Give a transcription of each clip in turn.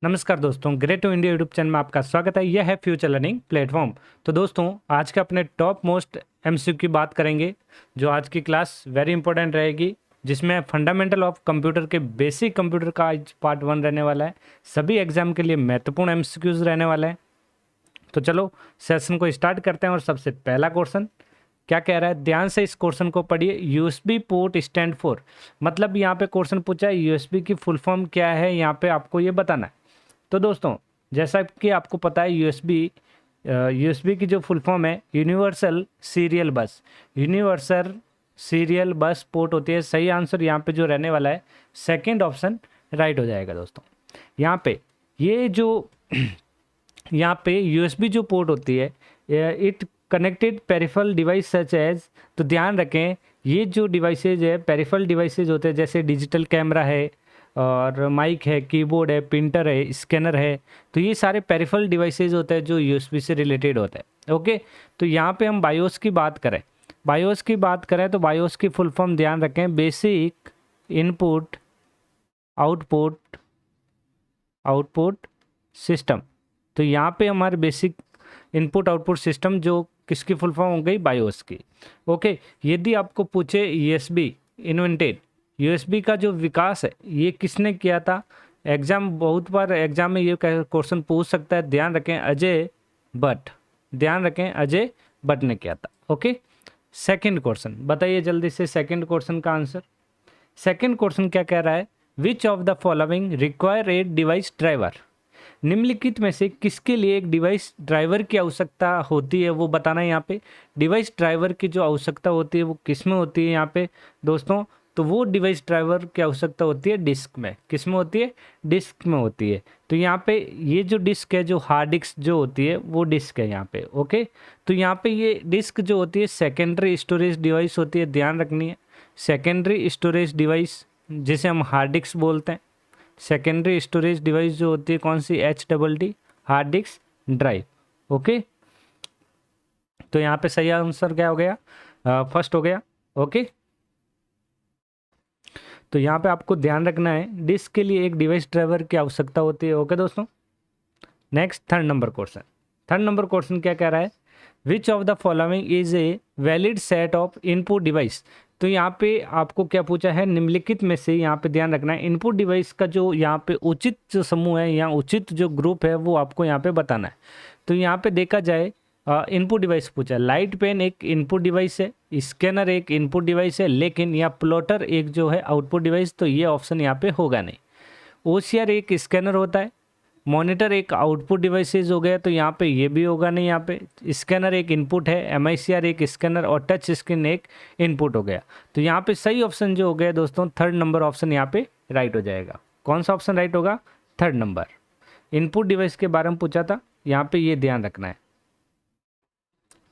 नमस्कार दोस्तों, great to India YouTube channel में आपका स्वागत है। यह है फ्यूचर लर्निंग प्लेटफॉर्म। तो दोस्तों, आज के अपने टॉप मोस्ट एमसीक्यू की बात करेंगे। जो आज की क्लास वेरी इंपॉर्टेंट रहेगी, जिसमें फंडामेंटल ऑफ कंप्यूटर के बेसिक कंप्यूटर का आज पार्ट 1 रहने वाला है। सभी एग्जाम के लिए महत्वपूर्ण एमसीक्यूज रहने वाले हैं। तो चलो सेशन को स्टार्ट करते हैं। और सबसे पहला क्वेश्चन क्या कह रहा है, ध्यान से इस क्वेश्चन को पढ़िए। यूएसबी पोर्ट स्टैंड फॉर, मतलब यहाँ पे क्वेश्चन पूछा है यूएसबी की फुल फॉर्म क्या है, यहाँ पे आपको ये बताना है। तो दोस्तों, जैसा कि आपको पता है यूएसबी की जो फुल फॉर्म है यूनिवर्सल सीरियल बस। यूनिवर्सल सीरियल बस पोर्ट होती है। सही आंसर यहाँ पे जो रहने वाला है सेकंड ऑप्शन राइट हो जाएगा दोस्तों। यहाँ पे ये जो यहाँ पे यूएसबी जो पोर्ट होती है, it connected peripheral device such as, तो ध्यान रखें ये जो डिवाइसेज है पेरिफेरल डिवाइसेज होते हैं, जैसे डिजिटल कैमरा है और माइक है, कीबोर्ड है, प्रिंटर है, स्कैनर है। तो ये सारे पेरिफेरल डिवाइसेज होते हैं जो यूएसबी से रिलेटेड होते हैं। ओके, तो यहाँ पे हम बायोस की बात करें। तो बायोस की फुल फॉर्म ध्यान रखें, बेसिक इनपुट आउटपुट सिस्टम। तो यहाँ पे हमारे बेसिक इनपुट आउटपुट सिस्टम जो किसकी फुल फॉर्म हो गई, बायोस की। ओके, यदि आपको पूछे यूएसबी इन्वेंटेड, यूएसबी का जो विकास है ये किसने किया था, बहुत बार एग्जाम में ये क्वेश्चन पूछ सकता है। ध्यान रखें अजय भट्ट ने किया था। ओके, सेकंड क्वेश्चन बताइए जल्दी से सेकंड क्वेश्चन का आंसर। सेकंड क्वेश्चन क्या कह रहा है, which of the following require a device driver, निम्नलिखित में से किसके लिए एक डिवाइस ड्राइवर की आवश्यकता होती है वो बताना है। यहाँ पे डिवाइस ड्राइवर की जो आवश्यकता होती है वो किस में होती है यहाँ पे दोस्तों, तो वो डिवाइस ड्राइवर की आवश्यकता होती है डिस्क में। किस में होती है, डिस्क में होती है। तो यहाँ पे ये जो डिस्क है, जो हार्ड डिस्क जो होती है वो डिस्क है यहाँ पे। ओके, तो यहाँ पे ये डिस्क जो होती है सेकेंडरी स्टोरेज डिवाइस होती है, ध्यान रखनी है। सेकेंडरी स्टोरेज डिवाइस जिसे हम हार्ड डिस्क बोलते हैं। सेकेंडरी स्टोरेज डिवाइस जो होती है कौन सी, HDD hard disk drive. Okay, तो यहाँ पे सही आंसर क्या हो गया, फर्स्ट हो गया। ओके, तो यहाँ पे आपको ध्यान रखना है डिस्क के लिए एक डिवाइस ड्राइवर की आवश्यकता होती है। ओके दोस्तों, नेक्स्ट थर्ड नंबर क्वेश्चन क्या कह रहा है, which of the following is a valid set of input device. तो यहाँ पे आपको क्या पूछा है, निम्नलिखित में से, यहाँ पे ध्यान रखना है इनपुट डिवाइस का जो यहाँ पे उचित जो समूह है या उचित जो ग्रुप है वो आपको यहाँ पे बताना है। तो यहाँ पे देखा जाए इनपुट डिवाइस पूछा है, लाइट पेन एक इनपुट डिवाइस है, स्कैनर एक इनपुट डिवाइस है, लेकिन या प्लॉटर एक जो है आउटपुट डिवाइस, तो ये ऑप्शन यहाँ पे होगा नहीं। OCR एक स्कैनर होता है, मॉनिटर एक आउटपुट डिवाइसेज हो गया, तो यहाँ पे ये भी होगा नहीं। यहाँ पे स्कैनर एक इनपुट है, MICR एक स्कैनर और टच स्क्रीन एक इनपुट हो गया। तो यहाँ पे सही ऑप्शन जो हो गया दोस्तों, थर्ड नंबर ऑप्शन यहाँ पे राइट हो जाएगा। कौन सा ऑप्शन राइट होगा, थर्ड नंबर। इनपुट डिवाइस के बारे में पूछा था, यहाँ पे ये ध्यान रखना है।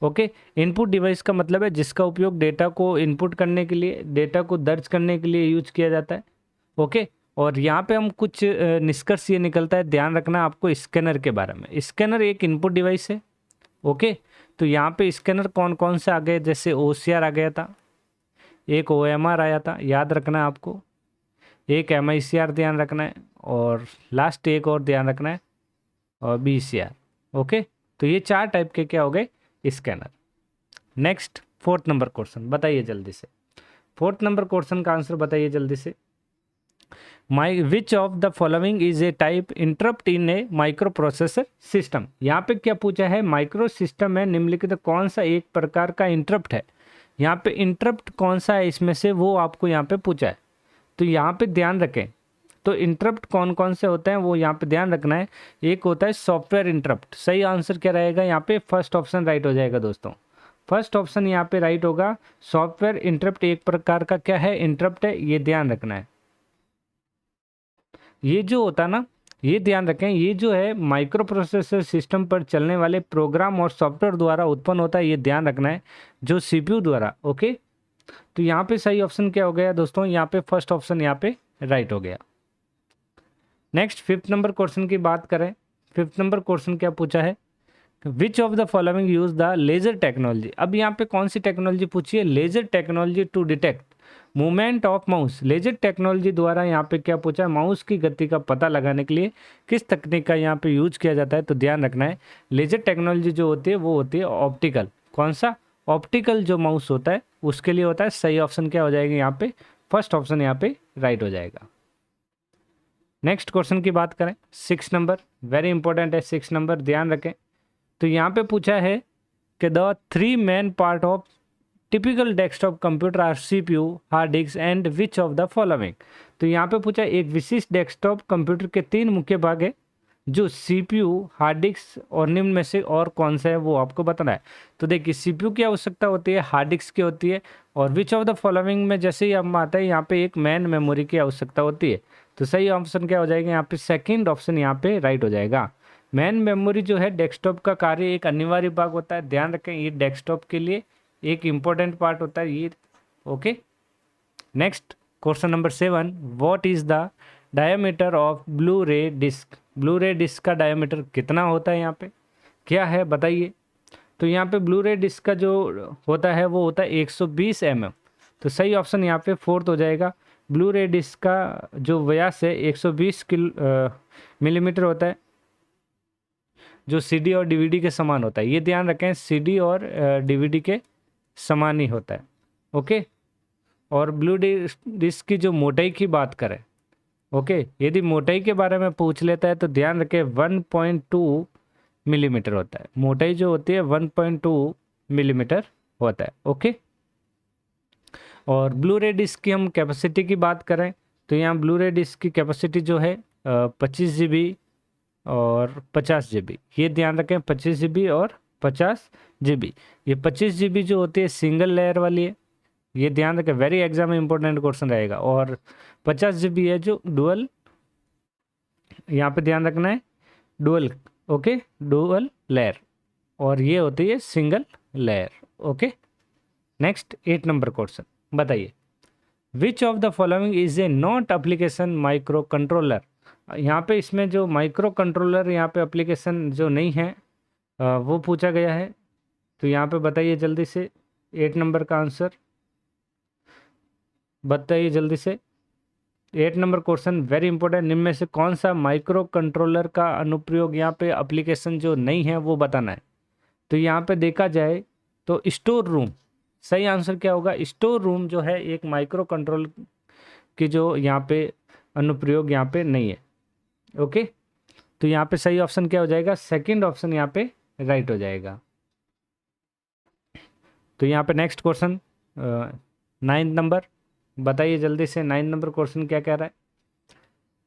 ओके, इनपुट डिवाइस का मतलब है जिसका उपयोग डेटा को इनपुट करने के लिए, डेटा को दर्ज करने के लिए यूज किया जाता है। ओके, और यहाँ पे हम कुछ निष्कर्ष ये निकलता है, ध्यान रखना आपको स्कैनर के बारे में। स्कैनर एक इनपुट डिवाइस है। ओके, तो यहाँ पे स्कैनर कौन कौन से आ गए, जैसे OCR आ गया था, एक OMR आया था, याद रखना है आपको, एक MICR ध्यान रखना है, और लास्ट एक और ध्यान रखना है, और BCR। ओके, तो ये 4 टाइप के क्या हो गए, scanner. Next fourth number question बताइए जल्दी से। फोर्थ नंबर क्वेश्चन का आंसर बताइए जल्दी से। विच of the following is A type interrupt in A micro processor system. यहाँ पे क्या पूछा है, माइक्रो सिस्टम है, निम्नलिखित कौन सा एक प्रकार का इंटरप्ट है। यहाँ पे इंटरप्ट कौन सा है इसमें से वो आपको यहाँ पे पूछा है। तो यहाँ पे ध्यान रखें, तो इंटरप्ट कौन कौन से होते हैं वो यहाँ पे ध्यान रखना है। एक होता है सॉफ्टवेयर इंटरप्ट। सही आंसर क्या रहेगा यहाँ पे, फर्स्ट ऑप्शन राइट हो जाएगा दोस्तों। फर्स्ट ऑप्शन यहाँ पे राइट होगा। सॉफ्टवेयर इंटरप्ट एक प्रकार का क्या है, इंटरप्ट है, ये ध्यान रखना है। ये जो होता है ना, ये ध्यान रखें, ये जो है माइक्रो प्रोसेसर सिस्टम पर चलने वाले प्रोग्राम और सॉफ्टवेयर द्वारा उत्पन्न होता है, ये ध्यान रखना है, जो CPU द्वारा। ओके, तो यहाँ पे सही ऑप्शन क्या हो गया दोस्तों, यहाँ पे फर्स्ट ऑप्शन यहाँ पे राइट हो गया। नेक्स्ट फिफ्थ नंबर क्वेश्चन की बात करें। फिफ्थ नंबर क्वेश्चन क्या पूछा है, which of the following use the laser technology. अब यहाँ पे कौन सी टेक्नोलॉजी पूछी है, laser technology to detect movement of mouse, laser technology द्वारा यहाँ पे क्या पूछा है, माउस की गति का पता लगाने के लिए किस तकनीक का यहाँ पे यूज किया जाता है। तो ध्यान रखना है, लेजर टेक्नोलॉजी जो होती है वो होती है ऑप्टिकल। कौन सा? ऑप्टिकल जो माउस होता है उसके लिए होता है। सही ऑप्शन क्या हो जाएगा यहाँ पे? फर्स्ट ऑप्शन यहाँ पे राइट हो जाएगा। नेक्स्ट क्वेश्चन की बात करें, 6 नंबर, वेरी इंपॉर्टेंट है 6 नंबर, ध्यान रखें। तो यहाँ पे पूछा है कि the 3 main part of typical desktop computer are CPU, hard disk and which of the following. तो यहाँ पे पूछा एक विशिष्ट डेस्कटॉप कंप्यूटर के 3 मुख्य भाग है जो CPU, हार्ड डिस्क और निम्न में से और कौन सा है वो आपको बताना है। तो देखिए CPU की आवश्यकता होती है, हार्ड डिस्क की होती है, और विच ऑफ द फॉलोइंग में जैसे ही हम आता है यहाँ पे एक मैन मेमोरी की आवश्यकता होती है। तो सही ऑप्शन क्या हो जाएगा यहाँ पे? सेकंड ऑप्शन यहाँ पे राइट हो जाएगा। मैन मेमोरी जो है डेस्कटॉप का कार्य एक अनिवार्य भाग होता है, ध्यान रखें, ये डेस्कटॉप के लिए एक इम्पोर्टेंट पार्ट होता है ये। Okay, next question number 7, what is the diameter of blue रे डिस्क। ब्लू रे डिस्क का डायमीटर कितना होता है यहाँ पे, क्या है बताइए। तो यहाँ पे ब्लू रे डिस्क का जो होता है वो होता है 120 mm। तो सही ऑप्शन यहाँ पे फोर्थ हो जाएगा। ब्लू रे डिस्क का जो व्यास है 120 मिलीमीटर होता है, जो CD और DVD के समान होता है। ये ध्यान रखें, CD और DVD के समान ही होता है। ओके, और ब्लू डिस्क की जो मोटाई की बात करें, ओके, यदि मोटाई के बारे में पूछ लेता है तो ध्यान रखें 1.2 मिलीमीटर होता है। मोटाई जो होती है 1.2 मिलीमीटर होता है। ओके, और ब्लू रे डिस्क की हम कैपेसिटी की बात करें तो यहाँ ब्लू रे डिस्क की कैपेसिटी जो है 25 GB और 50 GB। ये ध्यान रखें, 25 GB और 50 GB। ये 25 GB जो होती है सिंगल लेयर वाली है, ये ध्यान रखें, वेरी एग्जाम में इंपॉर्टेंट क्वेश्चन रहेगा। और 50 GB है जो डुअल, यहाँ पे ध्यान रखना है डुअल, ओके, डुअल लेयर, और ये होती है single layer. Okay, next 8 number question, बताइए which of the following is a not application microcontroller. यहाँ पे इसमें जो माइक्रो कंट्रोलर यहाँ पे एप्लीकेशन जो नहीं है वो पूछा गया है। तो यहाँ पे बताइए जल्दी से 8 नंबर का आंसर बताइए जल्दी से। 8 नंबर क्वेश्चन वेरी इंपॉर्टेंट, निम्न में से कौन सा माइक्रो कंट्रोलर का अनुप्रयोग यहाँ पे एप्लीकेशन जो नहीं है वो बताना है। तो यहाँ पे देखा जाए तो स्टोर रूम, सही आंसर क्या होगा? स्टोर रूम जो है एक माइक्रो कंट्रोल की जो यहाँ पे अनुप्रयोग यहाँ पे नहीं है। ओके, तो यहाँ पे सही ऑप्शन क्या हो जाएगा? सेकंड ऑप्शन यहाँ पे राइट हो जाएगा। तो यहाँ पे नेक्स्ट क्वेश्चन 9 नंबर, बताइए जल्दी से 9 नंबर क्वेश्चन क्या कह रहा है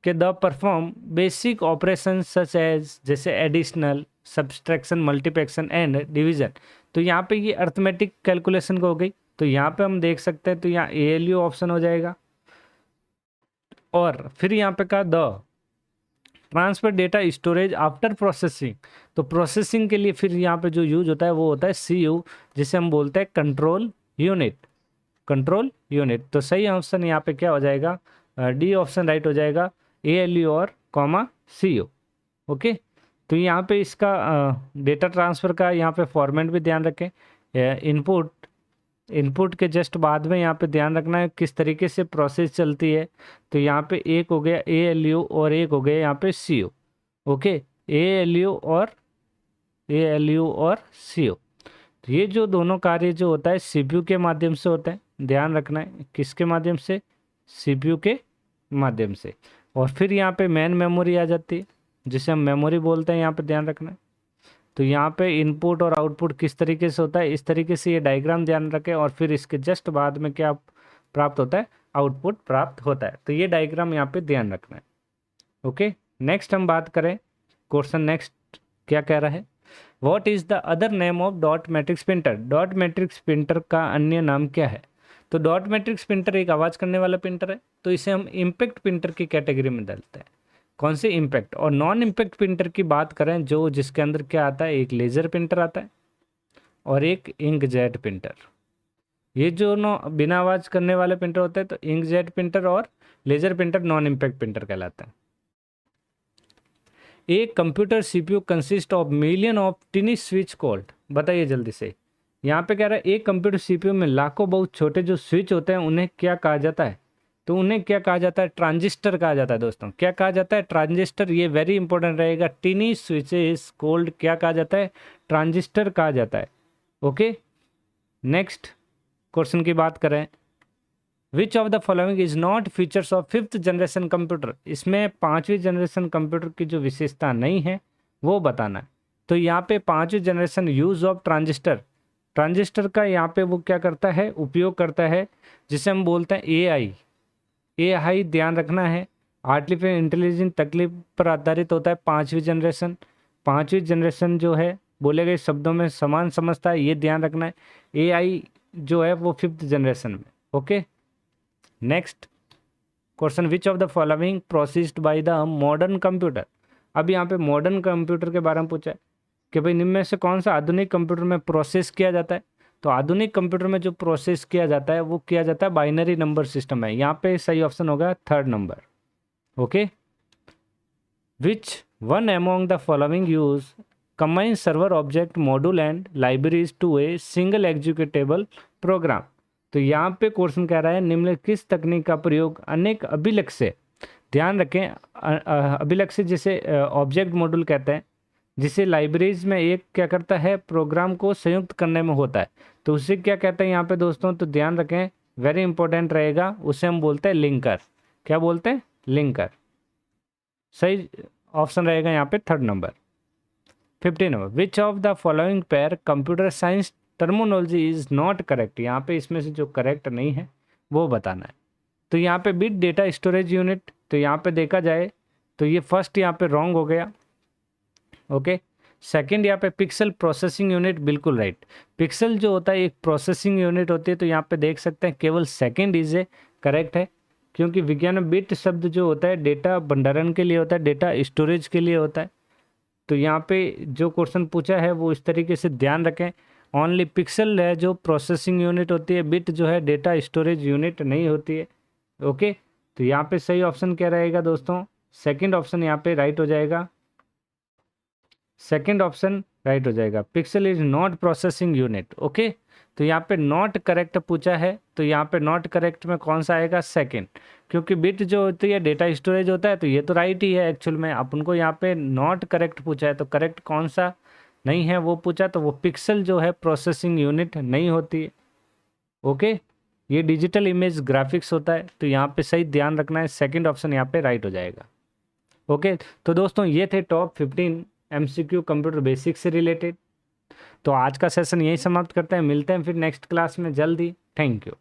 कि the perform basic operation such as, जैसे additional, subtraction, multiplication and division. तो यहाँ पे ये अर्थमेटिक कैलकुलेशन को हो गई। तो यहाँ पे हम देख सकते हैं, तो यहाँ ALU ऑप्शन हो जाएगा, और फिर यहाँ पे कहा the transfer data storage after processing. तो प्रोसेसिंग के लिए फिर यहाँ पे जो यूज होता है वो होता है CU, जिसे हम बोलते हैं कंट्रोल यूनिट, कंट्रोल यूनिट। तो सही ऑप्शन यहाँ पे क्या हो जाएगा? D ऑप्शन राइट हो जाएगा, ALU और CU। ओके, तो यहाँ पे इसका डेटा ट्रांसफ़र का यहाँ पे फॉर्मेट भी ध्यान रखें। इनपुट के जस्ट बाद में यहाँ पे ध्यान रखना है किस तरीके से प्रोसेस चलती है। तो यहाँ पे एक हो गया ALU और एक हो गया यहाँ पे CU। ओके, ALU और CU, तो ये जो दोनों कार्य जो होता है CPU के माध्यम से होता है, ध्यान रखना है किसके माध्यम से? CPU के माध्यम से। और फिर यहाँ पे मेन मेमोरी आ जाती है जिसे हम मेमोरी बोलते हैं, यहाँ पे ध्यान रखना है। तो यहाँ पे इनपुट और आउटपुट किस तरीके से होता है, इस तरीके से ये डायग्राम ध्यान रखें, और फिर इसके जस्ट बाद में क्या प्राप्त होता है? आउटपुट प्राप्त होता है। तो ये डायग्राम यहाँ पे ध्यान रखना है। ओके, नेक्स्ट हम बात करें क्वेश्चन नेक्स्ट क्या कह रहा है, what is the other name of dot matrix printer. Dot matrix printer का अन्य नाम क्या है? तो डॉट मैट्रिक्स प्रिंटर एक आवाज़ करने वाला प्रिंटर है, तो इसे हम इम्पैक्ट प्रिंटर की कैटेगरी में डालते हैं। कौन से? इम्पैक्ट। और नॉन इम्पैक्ट प्रिंटर की बात करें जो जिसके अंदर क्या आता है? एक लेज़र प्रिंटर आता है और एक इंकजेट प्रिंटर। ये जो बिना आवाज़ करने वाले प्रिंटर होते हैं, तो इंकजेट प्रिंटर और laser printer non impact printer कहलाता है। एक computer CPU consist of million of टिनी switch code. बताइए जल्दी से, यहाँ पे कह रहा है एक कंप्यूटर सीपीयू में लाखों बहुत छोटे जो स्विच होते हैं उन्हें क्या कहा जाता है? तो उन्हें क्या कहा जाता है? ट्रांजिस्टर कहा जाता है दोस्तों। क्या कहा जाता है? ट्रांजिस्टर। ये वेरी इंपॉर्टेंट रहेगा। टिनी स्विचेस कोल्ड क्या कहा जाता है? ट्रांजिस्टर कहा जाता है। ओके, नेक्स्ट क्वेश्चन की बात करें, विच of the following is not features of 5th generation computer? इसमें 5वीं जनरेशन कंप्यूटर की जो विशेषता नहीं है वो बताना है। तो यहाँ पे 5वीं generation use of transistor, transistor का यहाँ पे वो क्या करता है? उपयोग करता है, जिसे हम बोलते हैं एआई। एआई ध्यान रखना है, आर्टिफिशियल इंटेलिजेंस तकनीक पर आधारित होता है 5वीं जनरेशन। 5वीं जनरेशन जो है बोले गए शब्दों में समान समझता है, ये ध्यान रखना है। एआई जो है वो 5th जनरेशन में। Okay, next question, which of the following processed by the modern computer? अब यहाँ पे मॉडर्न कंप्यूटर के बारे में पूछा है कि भाई निम्न में से कौन सा आधुनिक कंप्यूटर में प्रोसेस किया जाता है? तो आधुनिक कंप्यूटर में जो प्रोसेस किया जाता है वो किया जाता है बाइनरी नंबर सिस्टम है। यहाँ पे सही ऑप्शन होगा 3rd number. Okay, which one among the following use combine server object module and libraries to a single executable program? तो यहाँ पे क्वेश्चन कह रहा है निम्न किस तकनीक का प्रयोग अनेक अभिलक्ष्य, ध्यान रखें अभिलक्ष्य जिसे ऑब्जेक्ट मॉड्यूल कहते हैं, जिसे लाइब्रेरीज में एक क्या करता है? प्रोग्राम को संयुक्त करने में होता है। तो उसे क्या कहते हैं यहाँ पे दोस्तों? तो ध्यान रखें, वेरी इंपॉर्टेंट रहेगा, उसे हम बोलते हैं लिंकर। क्या बोलते हैं? लिंकर। सही ऑप्शन रहेगा यहाँ पे 3rd number. 15 number, which of the following pair computer science terminology is not correct? यहाँ पे इसमें से जो करेक्ट नहीं है वो बताना है। तो यहाँ पे बिट डेटा स्टोरेज यूनिट, तो यहाँ पे देखा जाए तो ये फर्स्ट यहाँ पे रॉन्ग हो गया। ओके, सेकंड यहाँ पे पिक्सल प्रोसेसिंग यूनिट, बिल्कुल राइट। पिक्सल जो होता है एक प्रोसेसिंग यूनिट होती है, तो यहाँ पे देख सकते हैं केवल सेकंड इज ए करेक्ट है, क्योंकि विज्ञान में बिट शब्द जो होता है डेटा भंडारण के लिए होता है, डेटा स्टोरेज के लिए होता है। तो यहाँ पे जो क्वेश्चन पूछा है वो इस तरीके से ध्यान रखें, ओनली पिक्सल है जो प्रोसेसिंग यूनिट होती है, बिट जो है डेटा स्टोरेज यूनिट नहीं होती है। ओके, तो यहाँ पे सही ऑप्शन क्या रहेगा दोस्तों? सेकंड ऑप्शन यहाँ पे राइट हो जाएगा। सेकंड ऑप्शन राइट हो जाएगा, pixel is not processing unit. Okay, तो यहाँ पे नॉट करेक्ट पूछा है, तो यहाँ पे नॉट करेक्ट में कौन सा आएगा? सेकंड, क्योंकि बिट जो होती है डेटा स्टोरेज होता है, तो ये तो राइट ही है एक्चुअल में। अपन को यहाँ पे नॉट करेक्ट पूछा है, तो करेक्ट कौन सा नहीं है वो पूछा, तो वो पिक्सल जो है प्रोसेसिंग यूनिट नहीं होती है। ओके, ये डिजिटल इमेज ग्राफिक्स होता है, तो यहाँ पे सही ध्यान रखना है, सेकंड ऑप्शन यहाँ पे राइट हो जाएगा। ओके, तो दोस्तों ये थे टॉप 15 MCQ कंप्यूटर बेसिक्स से रिलेटेड। तो आज का सेशन यही समाप्त करते हैं, मिलते हैं फिर नेक्स्ट क्लास में जल्दी। Thank you.